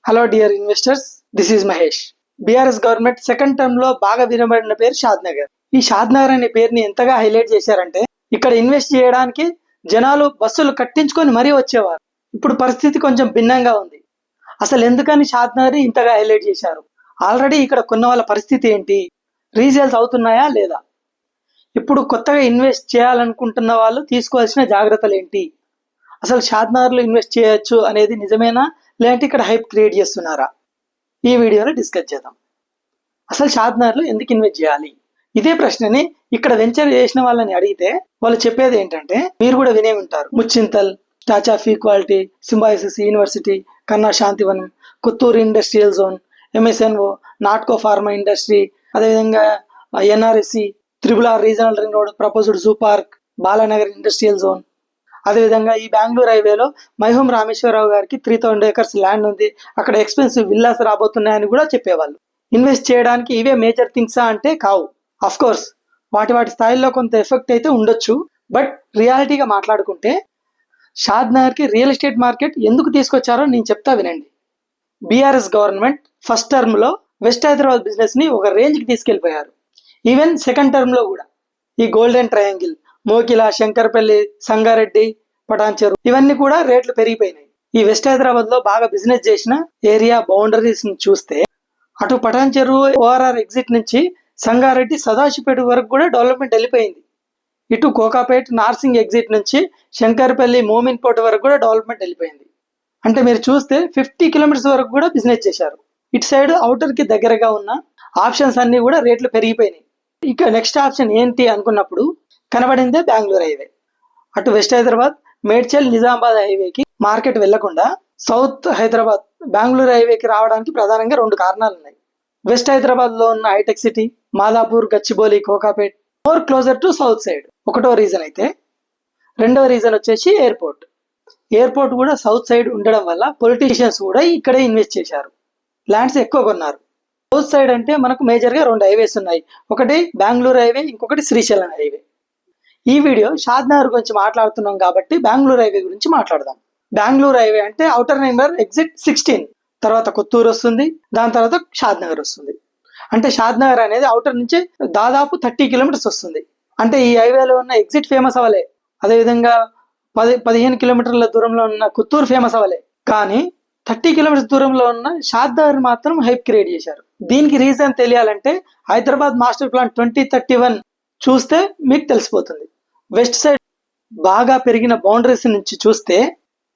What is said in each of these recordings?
Hello dear investors, this is Mahesh. BRS government second term లో బాగా వినబడిన పేరు షాద్ నగర్. ఈ షాద్ నగర్ అనే పేరుని ఎంతగా హైలైట్ చేశారంటే ఇక్కడ ఇన్వెస్ట్ చేయడానికి జనాలు బస్సులు కట్టించుకొని మరీ వచ్చేవారు. ఇప్పుడు పరిస్థితి కొంచెం భిన్నంగా ఉంది. అసలు ఎందుకని షాద్ నగర్ ఇంతగా హైలైట్ చేశారు? ఆల్రెడీ ఇక్కడ కొన్న వాళ్ళ పరిస్థితి ఏంటి? రీసేల్స్ అవుతున్నాయా లేదా? ఇప్పుడు కొత్తగా ఇన్వెస్ట్ చేయాలనుకుంటున్న వాళ్ళు తీసుకోవాల్సిన జాగ్రత్తలు ఏంటి? అసలు షాద్ నగర్లో ఇన్వెస్ట్ చేయొచ్చు అనేది నిజమేనా, లేదంటే ఇక్కడ హైప్ క్రియేట్ చేస్తున్నారా? ఈ వీడియోలో డిస్కస్ చేద్దాం. అసలు షాద్ నగర్లో ఎందుకు ఇన్వెస్ట్ చేయాలి? ఇదే ప్రశ్నని ఇక్కడ వెంచర్ చేసిన వాళ్ళని అడిగితే వాళ్ళు చెప్పేది ఏంటంటే, మీరు కూడా వినే ఉంటారు, Muchintal, Statue of Equality, Symbiosis University, Kanha Shantivanam, Kothur industrial zone, MSNO, Natco pharma industry, అదేవిధంగా NRSC, triple R regional ring road, proposed zoo park, Balanagar industrial zone. అదేవిధంగా ఈ బెంగళూరు హైవేలో మైహూం రామేశ్వరరావు గారికి 3000 acres ల్యాండ్ ఉంది, అక్కడ ఎక్స్పెన్సివ్ విల్లాస్ రాబోతున్నాయని కూడా చెప్పేవాళ్ళు. ఇన్వెస్ట్ చేయడానికి ఇవే మేజర్ థింగ్సా అంటే కావు. అఫ్ కోర్స్ వాటి స్థాయిలో కొంత ఎఫెక్ట్ అయితే ఉండొచ్చు. బట్ రియాలిటీగా మాట్లాడుకుంటే షాద్ నగర్కి రియల్ ఎస్టేట్ మార్కెట్ ఎందుకు తీసుకొచ్చారో నేను చెప్తా వినండి. బీఆర్ఎస్ గవర్నమెంట్ ఫస్ట్ టర్మ్లో వెస్ట్ హైదరాబాద్ బిజినెస్ని ఒక రేంజ్కి తీసుకెళ్ళిపోయారు. ఈవెన్ సెకండ్ టర్మ్లో కూడా ఈ గోల్డెన్ ట్రయాంగిల్, మోకిలా, శంకరపల్లి, సంగారెడ్డి, పటాన్చెరు ఇవన్నీ కూడా రేట్లు పెరిగిపోయినాయి. ఈ వెస్ట్ హైదరాబాద్ లో బాగా బిజినెస్ చేసిన ఏరియా బౌండరీస్ చూస్తే అటు పటాన్చెరు ఓఆర్ఆర్ ఎగ్జిట్ నుంచి సంగారెడ్డి, సదాశివపేట వరకు కూడా డెవలప్మెంట్ వెళ్ళిపోయింది. ఇటు కోకాపేట్, నార్సింగ్ ఎగ్జిట్ నుంచి శంకరపల్లి, మోమిన్పోర్ట్ వరకు కూడా డెవలప్మెంట్ వెళ్ళిపోయింది. అంటే మీరు చూస్తే 50 kilometers వరకు కూడా బిజినెస్ చేశారు. ఇటు సైడ్ అవుటర్ కి దగ్గరగా ఉన్న ఆప్షన్స్ అన్ని కూడా రేట్లు పెరిగిపోయినాయి. ఇక నెక్స్ట్ ఆప్షన్ ఏంటి అనుకున్నప్పుడు కనబడిందే బెంగళూరు హైవే. అటు వెస్ట్ హైదరాబాద్, మేడ్చల్, నిజామాబాద్ హైవేకి మార్కెట్ వెళ్లకుండా సౌత్ హైదరాబాద్ బెంగళూరు హైవేకి రావడానికి ప్రధానంగా 2 కారణాలు ఉన్నాయి. వెస్ట్ హైదరాబాద్ లో ఉన్న hitech city, Madhapur, Gachibowli, Kokapet more closer to south side ఒకటో రీజన్ అయితే, రెండవ రీజన్ వచ్చేసి ఎయిర్పోర్ట్ కూడా సౌత్ సైడ్ ఉండడం వల్ల పొలిటీషియన్స్ కూడా ఇక్కడే ఇన్వెస్ట్ చేశారు, ల్యాండ్స్ ఎక్కువ కొన్నారు. సౌత్ సైడ్ అంటే మనకు మేజర్గా 2 హైవేస్ ఉన్నాయి, ఒకటి బెంగళూరు హైవే, ఇంకొకటి శ్రీశైలం హైవే. ఈ వీడియో షాద్ నగర్ గురించి మాట్లాడుతున్నాం కాబట్టి బెంగళూరు హైవే గురించి మాట్లాడదాం. బెంగళూరు హైవే అంటే అవుటర్ నెంబర్ ఎగ్జిట్ 16, తర్వాత కొత్తూరు వస్తుంది, దాని తర్వాత షాద్ నగర్ వస్తుంది. అంటే షాద్ నగర్ అనేది అవుటర్ నుంచి దాదాపు 30 kilometers వస్తుంది. అంటే ఈ హైవేలో ఉన్న ఎగ్జిట్ ఫేమస్ అవ్వలే, అదేవిధంగా 15 kilometerల దూరంలో ఉన్న కొత్తూరు ఫేమస్ అవ్వలే, కానీ 30 kilometers దూరంలో ఉన్న షాద్ నగర్ మాత్రం హైప్ క్రియేట్ చేశారు. దీనికి రీజన్ తెలియాలంటే హైదరాబాద్ మాస్టర్ ప్లాన్ 2031 చూస్తే మీకు తెలిసిపోతుంది. వెస్ట్ సైడ్ బాగా పెరిగిన బౌండరీస్ నుంచి చూస్తే,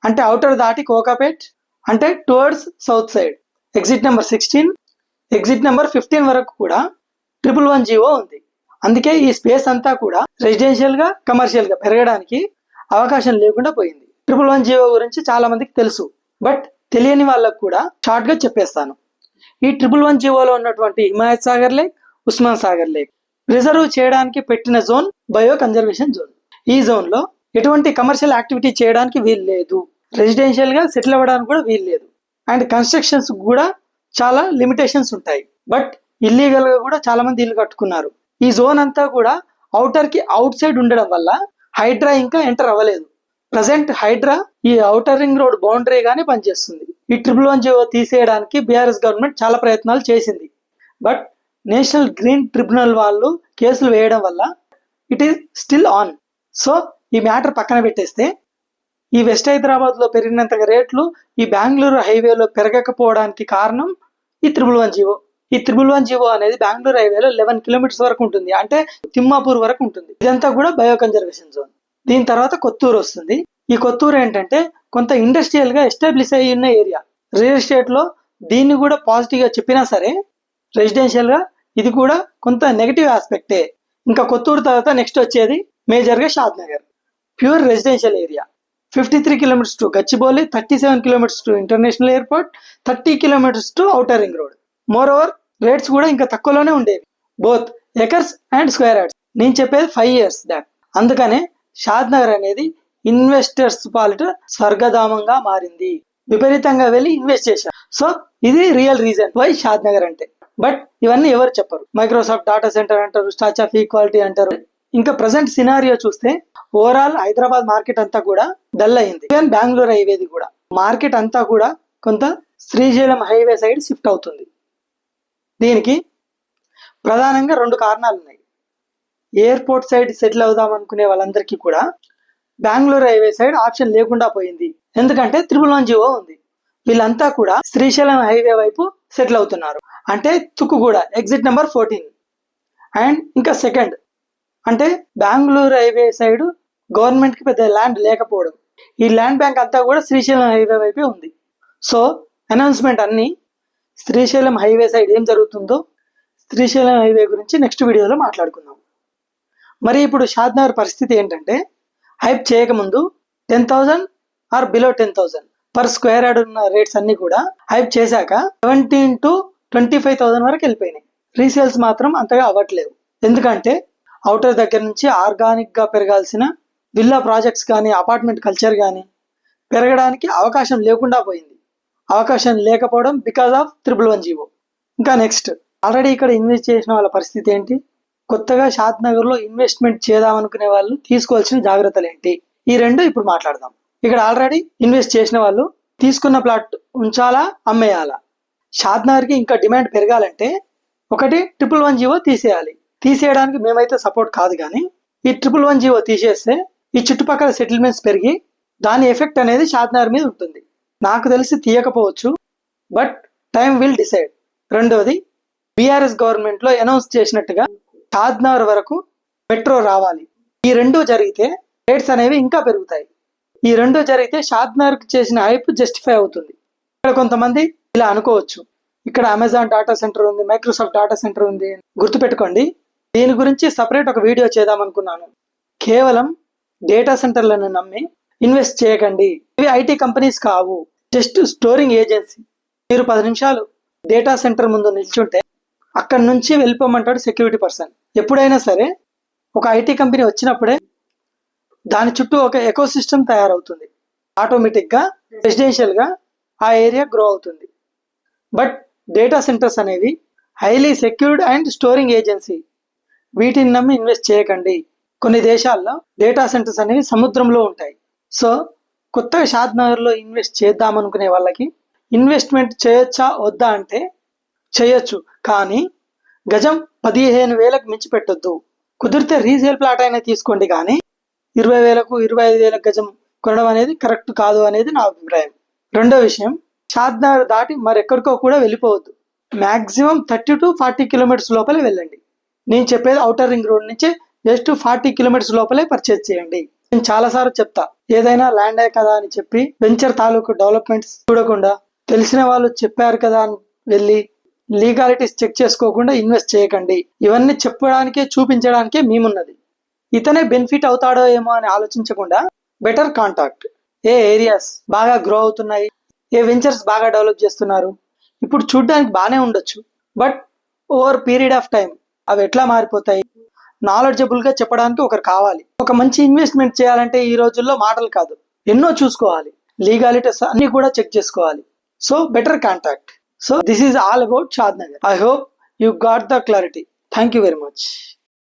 అంటే అవుటర్ దాటి కోకాపేట్ అంటే towards south side exit number 16, exit number 15 వరకు కూడా 111 జీవో ఉంది. అందుకే ఈ స్పేస్ అంతా కూడా రెసిడెన్షియల్ గా, కమర్షియల్ గా పెరగడానికి అవకాశం లేకుండా పోయింది. 111 జీవో గురించి చాలా మందికి తెలుసు, బట్ తెలియని వాళ్ళకు కూడా షార్ట్ గా చెప్పేస్తాను. ఈ 111 జీవోలో ఉన్నటువంటి Himayat Sagar lake, Osman Sagar lake reserve చేయడానికి పెట్టిన జోన్ బయో కన్జర్వేషన్ జోన్. ఈ జోన్ లో ఎటువంటి కమర్షియల్ యాక్టివిటీ చేయడానికి వీలు లేదు, రెసిడెన్షియల్ గా సెటిల్ అవ్వడానికి కూడా వీలు లేదు, అండ్ కన్స్ట్రక్షన్స్ కూడా చాలా లిమిటేషన్స్ ఉంటాయి. బట్ ఇల్లీగల్ గా కూడా చాలా మంది ఇల్లు కట్టుకున్నారు. ఈ జోన్ అంతా కూడా అవుటర్ కి అవుట్ సైడ్ ఉండడం వల్ల హైడ్రా ఇంకా ఎంటర్ అవ్వలేదు. ప్రజెంట్ హైడ్రా ఈ అవుటర్ రింగ్ రోడ్ బౌండరీ గానే పనిచేస్తుంది. ఈ 111 జీవో తీసేయడానికి బీఆర్ఎస్ గవర్నమెంట్ చాలా ప్రయత్నాలు చేసింది, బట్ నేషనల్ గ్రీన్ ట్రిబ్యునల్ వాళ్ళు కేసులు వేయడం వల్ల it is still on. So ఈ మ్యాటర్ పక్కన పెట్టేస్తే, ఈ వెస్ట్ హైదరాబాద్ లో పెరిగినంతగా రేట్లు ఈ బెంగళూరు హైవేలో పెరగకపోవడానికి కారణం ఈ 111 జీవో. ఈ 111 జీవో అనేది బెంగళూరు హైవేలో 11 kilometers వరకు ఉంటుంది, అంటే తిమ్మాపూర్ వరకు ఉంటుంది. ఇదంతా కూడా బయో కన్జర్వేషన్ జోన్. దీని తర్వాత కొత్తూరు వస్తుంది. ఈ కొత్తూరు ఏంటంటే కొంత ఇండస్ట్రియల్ గా ఎస్టాబ్లిష్ అయ్యి ఉన్న ఏరియా. రియల్ ఎస్టేట్ లో దీన్ని కూడా పాజిటివ్ గా చెప్పినా సరే, రెసిడెన్షియల్ గా ఇది కూడా కొంత నెగటివ్ ఆస్పెక్టే. ఇంకా కొత్తూరు తర్వాత నెక్స్ట్ వచ్చేది మేజర్ గా Shadnagar, pure residential area. 53 kilometers to Gachibowli, 37 kilometers to international airport, 30 kilometers to outer ring road. Moreover rates కూడా ఇంకా తక్కువలోనే ఉండేవి, both acres and square yards. నేను చెప్పేది 5 years బ్యాక్. అందుకనే షాద్ నగర్ అనేది ఇన్వెస్టర్స్ పాలిట స్వర్గధామంగా మారింది. విపరీతంగా వెళ్ళి ఇన్వెస్ట్ చేశారు. సో ఇది రియల్ రీజన్ వై షాద్ నగర్ అంటే. బట్ ఇవన్నీ ఎవరు చెప్పరు. మైక్రోసాఫ్ట్ డాటా సెంటర్ అంటారు, స్టాచ్యూ ఆఫ్ ఈక్వాలిటీ అంటారు. ఇంకా ప్రజెంట్ సినారియో చూస్తే ఓవరాల్ హైదరాబాద్ మార్కెట్ అంతా కూడా డల్ అయింది. ఈవెన్ బెంగళూరు హైవేది కూడా మార్కెట్ అంతా కూడా కొంత శ్రీశైలం హైవే సైడ్ షిఫ్ట్ అవుతుంది. దీనికి ప్రధానంగా 2 కారణాలు ఉన్నాయి. ఎయిర్పోర్ట్ సైడ్ సెటిల్ అవుదాం అనుకునే వాళ్ళందరికీ కూడా బెంగళూరు హైవే సైడ్ ఆప్షన్ లేకుండా పోయింది. ఎందుకంటే 111 ఉంది. వీళ్ళంతా కూడా శ్రీశైలం హైవే వైపు సెటిల్ అవుతున్నారు. అంటే తుక్కుగూడ ఎగ్జిట్ నెంబర్ 14. అండ్ ఇంకా సెకండ్ అంటే బెంగళూరు హైవే సైడ్ గవర్నమెంట్ కి పెద్ద ల్యాండ్ లేకపోవడం. ఈ ల్యాండ్ బ్యాంక్ అంతా కూడా శ్రీశైలం హైవే వైపే ఉంది. సో అనౌన్స్మెంట్ అన్ని శ్రీశైలం హైవే సైడ్ ఏం జరుగుతుందో శ్రీశైలం హైవే గురించి నెక్స్ట్ వీడియోలో మాట్లాడుకుందాం. మరి ఇప్పుడు షాద్నగర్ పరిస్థితి ఏంటంటే హైప్ చేయకముందు 10,000 or below 10,000 per square yard ఉన్న రేట్స్ అన్ని కూడా హైప్ చేశాక 17,000 to 25,000 వరకు వెళ్ళిపోయినాయి. రీసేల్స్ మాత్రం అంతగా అవ్వట్లేవు. ఎందుకంటే అవుటర్ దగ్గర నుంచి ఆర్గానిక్ గా పెరగాల్సిన విల్లా ప్రాజెక్ట్స్ కానీ అపార్ట్మెంట్ కల్చర్ కానీ పెరగడానికి అవకాశం లేకుండా పోయింది. అవకాశం లేకపోవడం బికాస్ ఆఫ్ 111 ఇంకా నెక్స్ట్ ఆల్రెడీ ఇక్కడ ఇన్వెస్ట్ చేసిన వాళ్ళ పరిస్థితి ఏంటి? కొత్తగా షాద్నగర్ లో ఇన్వెస్ట్మెంట్ చేద్దామనుకునే వాళ్ళు తీసుకోవాల్సిన జాగ్రత్తలు ఏంటి? ఈ రెండు ఇప్పుడు మాట్లాడదాం. ఇక్కడ ఆల్రెడీ ఇన్వెస్ట్ చేసిన వాళ్ళు తీసుకున్న ప్లాట్ ఉంచాలా అమ్మేయాలా? షాద్నగర్ కి ఇంకా డిమాండ్ పెరగాలంటే ఒకటి 111 తీసేయాలి. తీసేయడానికి మేమైతే సపోర్ట్ కాదు, కానీ ఈ 111 తీసేస్తే ఈ చుట్టుపక్కల సెటిల్మెంట్స్ పెరిగి దాని ఎఫెక్ట్ అనేది షాద్నగర్ మీద ఉంటుంది. నాకు తెలిసి తీయకపోవచ్చు, బట్ టైం విల్ డిసైడ్. రెండవది బీఆర్ఎస్ గవర్నమెంట్ లో అనౌన్స్ చేసినట్టుగా షాద్నగర్ వరకు మెట్రో రావాలి. ఈ రెండు జరిగితే రేట్స్ అనేవి ఇంకా పెరుగుతాయి. ఈ రెండు జరిగితే షాద్నగర్ చేసిన హైప్ జస్టిఫై అవుతుంది. ఇక్కడ కొంతమంది ఇలా అనుకోవచ్చు, ఇక్కడ అమెజాన్ డాటా సెంటర్ ఉంది, మైక్రోసాఫ్ట్ డాటా సెంటర్ ఉంది. గుర్తుపెట్టుకోండి, దీని గురించి సపరేట్ ఒక వీడియో చేద్దాం అనుకున్నాను. కేవలం డేటా సెంటర్లను నమ్మి ఇన్వెస్ట్ చేయకండి. ఇవి ఐటీ కంపెనీస్ కావు, జస్ట్ స్టోరింగ్ ఏజెన్సీ. మీరు 10 నిమిషాలు డేటా సెంటర్ ముందు నిల్చుంటే అక్కడి నుంచి వెళ్ళిపోమంటాడు సెక్యూరిటీ పర్సన్. ఎప్పుడైనా సరే ఒక ఐటీ కంపెనీ వచ్చినప్పుడే దాని చుట్టూ ఒక ఎకో సిస్టమ్ తయారవుతుంది. ఆటోమేటిక్గా రెసిడెన్షియల్గా ఆ ఏరియా గ్రో అవుతుంది. బట్ డేటా సెంటర్స్ అనేవి highly secured and storing agency. వీటిని నమ్మి ఇన్వెస్ట్ చేయకండి. కొన్ని దేశాల్లో డేటా సెంటర్స్ అనేవి సముద్రంలో ఉంటాయి. సో కొత్తగా షాద్నగర్లో ఇన్వెస్ట్ చేద్దామనుకునే వాళ్ళకి ఇన్వెస్ట్మెంట్ చేయొచ్చా వద్దా అంటే చేయొచ్చు, కానీ గజం 15,000కు మించి పెట్టొద్దు. కుదిరితే రీసేల్ ప్లాట్ అయినా తీసుకోండి, కానీ 20,000కు 25,000 గజం కొనడం అనేది కరెక్ట్ కాదు అనేది నా అభిప్రాయం. రెండో విషయం, షాద్నగర్ దాటి మరెక్కడికో కూడా వెళ్ళిపోవద్దు. మ్యాక్సిమం 30 to 40 కిలోమీటర్స్ లోపలే వెళ్ళండి. నేను చెప్పేది అవుటర్ రింగ్ రోడ్ నుంచి జస్ట్ 40 కిలోమీటర్స్ లోపలే పర్చేజ్ చేయండి. నేను చాలాసార్లు చెప్తా, ఏదైనా ల్యాండే కదా అని చెప్పి వెంచర్ తాలూకు డెవలప్మెంట్స్ చూడకుండా తెలిసిన వాళ్ళు చెప్పారు కదా అని వెళ్ళి లీగాలిటీస్ చెక్ చేసుకోకుండా ఇన్వెస్ట్ చేయకండి. ఇవన్నీ చెప్పడానికే చూపించడానికే మేమున్నది. ఇతనే బెనిఫిట్ అవుతాడో ఏమో అని ఆలోచించకుండా బెటర్ కాంటాక్ట్. ఏ ఏరియాస్ బాగా గ్రో అవుతున్నాయి, ఏ వెంచర్స్ బాగా డెవలప్ చేస్తున్నారు. ఇప్పుడు చూడడానికి బాగానే ఉండొచ్చు, but over period of time అవి ఎట్లా మారిపోతాయి, నాలెడ్జబుల్ గా చెప్పడానికి ఒకరు కావాలి. ఒక మంచి ఇన్వెస్ట్మెంట్ చేయాలంటే ఈ రోజుల్లో మాటలు కాదు, ఎన్నో చూసుకోవాలి. లీగాలిటీస్ అన్ని కూడా చెక్ చేసుకోవాలి. So better contact. So this is all about Shadnagar. I hope you got the clarity. Thank you very much.